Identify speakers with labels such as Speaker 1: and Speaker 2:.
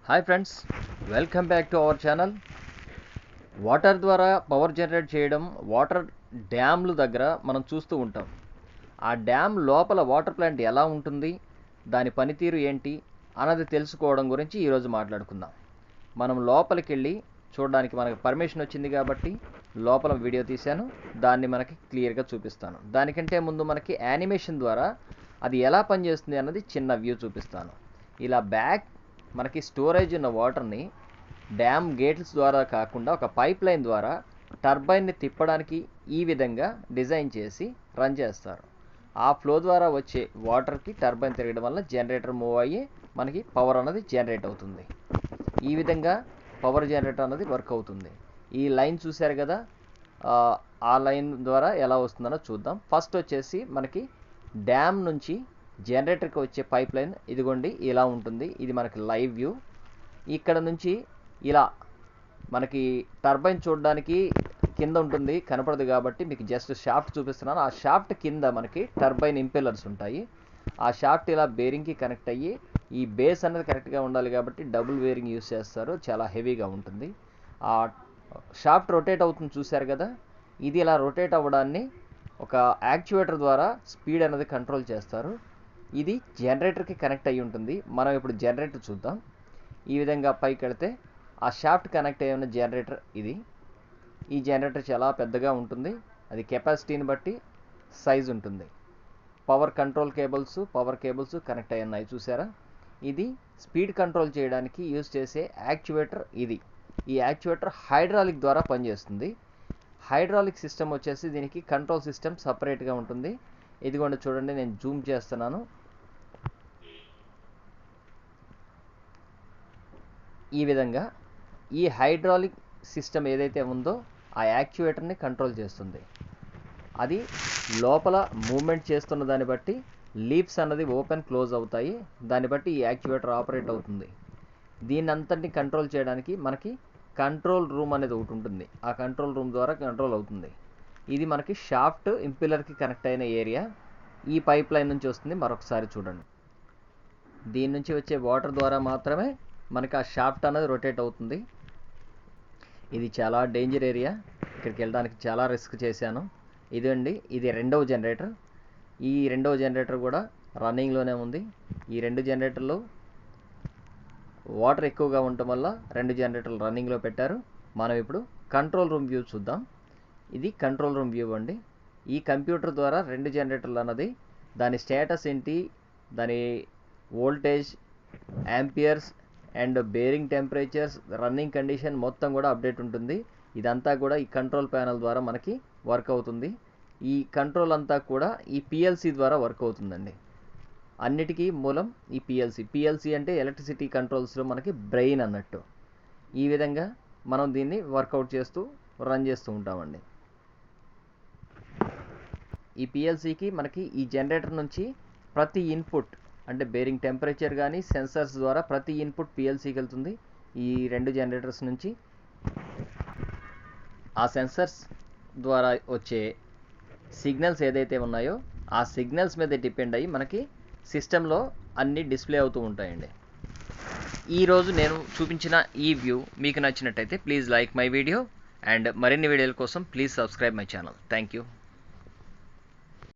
Speaker 1: Hi friends, welcome back to our channel. Water ద్వారా power generate చేయడం water డ్యామ్లు దగ్గర మనం చూస్తూ ఉంటాం. ఆ డ్యామ్ లోపల వాటర్ ప్లాంట్ ఎలా ఉంటుంది, దాని పనితీరు ఏంటి అన్నది తెలుసుకోవడం గురించి ఈరోజు మాట్లాడుకుందాం. మనం లోపలికి వెళ్ళి చూడడానికి మనకు పర్మిషన్ వచ్చింది కాబట్టి లోపల వీడియో తీశాను, దాన్ని మనకి క్లియర్గా చూపిస్తాను. దానికంటే ముందు మనకి యానిమేషన్ ద్వారా అది ఎలా పనిచేస్తుంది అన్నది చిన్న వ్యూ చూపిస్తాను. ఇలా బ్యాక్ మనకి స్టోరేజ్ ఉన్న వాటర్ని డ్యామ్ గేట్స్ ద్వారా కాకుండా ఒక పైప్ లైన్ ద్వారా టర్బైన్ని తిప్పడానికి ఈ విధంగా డిజైన్ చేసి రన్ చేస్తారు. ఆ ఫ్లో ద్వారా వచ్చే వాటర్కి టర్బైన్ తిరగడం వల్ల జనరేటర్ మూవ్ అయ్యి మనకి పవర్ అన్నది జనరేట్ అవుతుంది. ఈ విధంగా పవర్ జనరేటర్ అన్నది వర్క్ అవుతుంది. ఈ లైన్ చూశారు కదా, ఆ లైన్ ద్వారా ఎలా వస్తుందన్నో చూద్దాం. ఫస్ట్ వచ్చేసి మనకి డ్యామ్ నుంచి జనరేటర్కి వచ్చే పైప్ లైన్ ఇదిగోండి ఇలా ఉంటుంది. ఇది మనకి లైవ్ వ్యూ. ఇక్కడ నుంచి ఇలా మనకి టర్బైన్ చూడడానికి కింద ఉంటుంది, కనపడదు కాబట్టి మీకు జస్ట్ షాఫ్ట్ చూపిస్తున్నాను. ఆ షాఫ్ట్ కింద మనకి టర్బైన్ ఇంపెల్లర్స్ ఉంటాయి. ఆ షాఫ్ట్ ఇలా బేరింగ్కి కనెక్ట్ అయ్యి ఈ బేస్ అనేది కరెక్ట్గా ఉండాలి కాబట్టి డబుల్ బేరింగ్ యూస్ చేస్తారు, చాలా హెవీగా ఉంటుంది. ఆ షాఫ్ట్ రొటేట్ అవుతుంది చూశారు కదా, ఇది ఇలా రొటేట్ అవ్వడాన్ని ఒక యాక్చువేటర్ ద్వారా స్పీడ్ అనేది కంట్రోల్ చేస్తారు. ఇది జనరేటర్కి కనెక్ట్ అయ్యి ఉంటుంది. మనం ఇప్పుడు జనరేటర్ చూద్దాం. ఈ విధంగా పైకి వెళితే ఆ షాఫ్ట్ కనెక్ట్ అయ్యి ఉన్న జనరేటర్ ఇది. ఈ జనరేటర్ చాలా పెద్దగా ఉంటుంది, అది కెపాసిటీని బట్టి సైజ్ ఉంటుంది. Power control cables, power cables connect అయ్యి ఉన్నాయి చూసారా. ఇది స్పీడ్ కంట్రోల్ చేయడానికి యూజ్ చేసే యాక్చువేటర్ ఇది. ఈ యాక్చువేటర్ హైడ్రాలిక్ ద్వారా పనిచేస్తుంది. హైడ్రాలిక్ సిస్టమ్ వచ్చేసి దీనికి కంట్రోల్ సిస్టమ్ సపరేట్గా ఉంటుంది. ఇదిగోండి చూడండి, నేను జూమ్ చేస్తున్నాను. ఈ విధంగా ఈ హైడ్రాలిక్ సిస్టమ్ ఏదైతే ఉందో ఆ యాక్చువేటర్ని కంట్రోల్ చేస్తుంది. అది లోపల మూమెంట్ చేస్తున్న దాన్ని బట్టి లీప్స్ అన్నది ఓపెన్ క్లోజ్ అవుతాయి. దాన్ని బట్టి ఈ యాక్చువేటర్ ఆపరేట్ అవుతుంది. దీన్ని అంతటిని కంట్రోల్ చేయడానికి మనకి కంట్రోల్ రూమ్ అనేది ఒకటి ఉంటుంది. ఆ కంట్రోల్ రూమ్ ద్వారా కంట్రోల్ అవుతుంది. ఇది మనకి షాఫ్ట్ ఇంపిల్లర్కి కనెక్ట్ అయిన ఏరియా. ఈ పైప్ లైన్ నుంచి వస్తుంది. మరొకసారి చూడండి, దీని నుంచి వచ్చే వాటర్ ద్వారా మాత్రమే మనకి ఆ షాఫ్ట్ అనేది రొటేట్ అవుతుంది. ఇది చాలా డేంజర్ ఏరియా, ఇక్కడికి వెళ్ళడానికి చాలా రిస్క్ చేశాను. ఇదండి, ఇది రెండవ జనరేటర్. ఈ రెండవ జనరేటర్ కూడా రన్నింగ్లోనే ఉంది. ఈ రెండు జనరేటర్లు వాటర్ ఎక్కువగా ఉండటం వల్ల రెండు జనరేటర్లు రన్నింగ్లో పెట్టారు. మనం ఇప్పుడు కంట్రోల్ రూమ్ వ్యూ చూద్దాం. ఇది కంట్రోల్ రూమ్ వ్యూ అండి. ఈ కంప్యూటర్ ద్వారా రెండు జనరేటర్లు అన్నది దాని స్టేటస్ ఏంటి, దాని voltage, amperes and bearing temperatures, running condition మొత్తం కూడా అప్డేట్ ఉంటుంది. ఇదంతా కూడా ఈ కంట్రోల్ ప్యానల్ ద్వారా మనకి వర్క్ అవుతుంది. ఈ కంట్రోల్ అంతా కూడా ఈ పిఎల్సి ద్వారా వర్క్ అవుతుందండి. అన్నిటికీ మూలం ఈ పిఎల్సి. పిఎల్సి అంటే ఎలక్ట్రిసిటీ కంట్రోల్స్లో మనకి బ్రెయిన్ అన్నట్టు. ఈ విధంగా మనం దీన్ని వర్కౌట్ చేస్తూ రన్ చేస్తూ ఉంటామండి. ఈ పిఎల్సికి మనకి ఈ జనరేటర్ నుంచి ప్రతి ఇన్పుట్ అంటే బేరింగ్ టెంపరేచర్ కానీ సెన్సర్స్ ద్వారా ప్రతి ఇన్పుట్ పిఎల్సికి వెళ్తుంది. ఈ రెండు జనరేటర్స్ నుంచి ఆ సెన్సర్స్ ద్వారా వచ్చే సిగ్నల్స్ ఏదైతే ఉన్నాయో ఆ సిగ్నల్స్ మీద డిపెండ్ అయ్యి మనకి సిస్టంలో అన్నీ డిస్ప్లే అవుతూ ఉంటాయండి. ఈరోజు నేను చూపించిన ఈ వ్యూ మీకు నచ్చినట్టయితే please like my video and మరిన్ని వీడియోల కోసం please subscribe my channel. Thank you.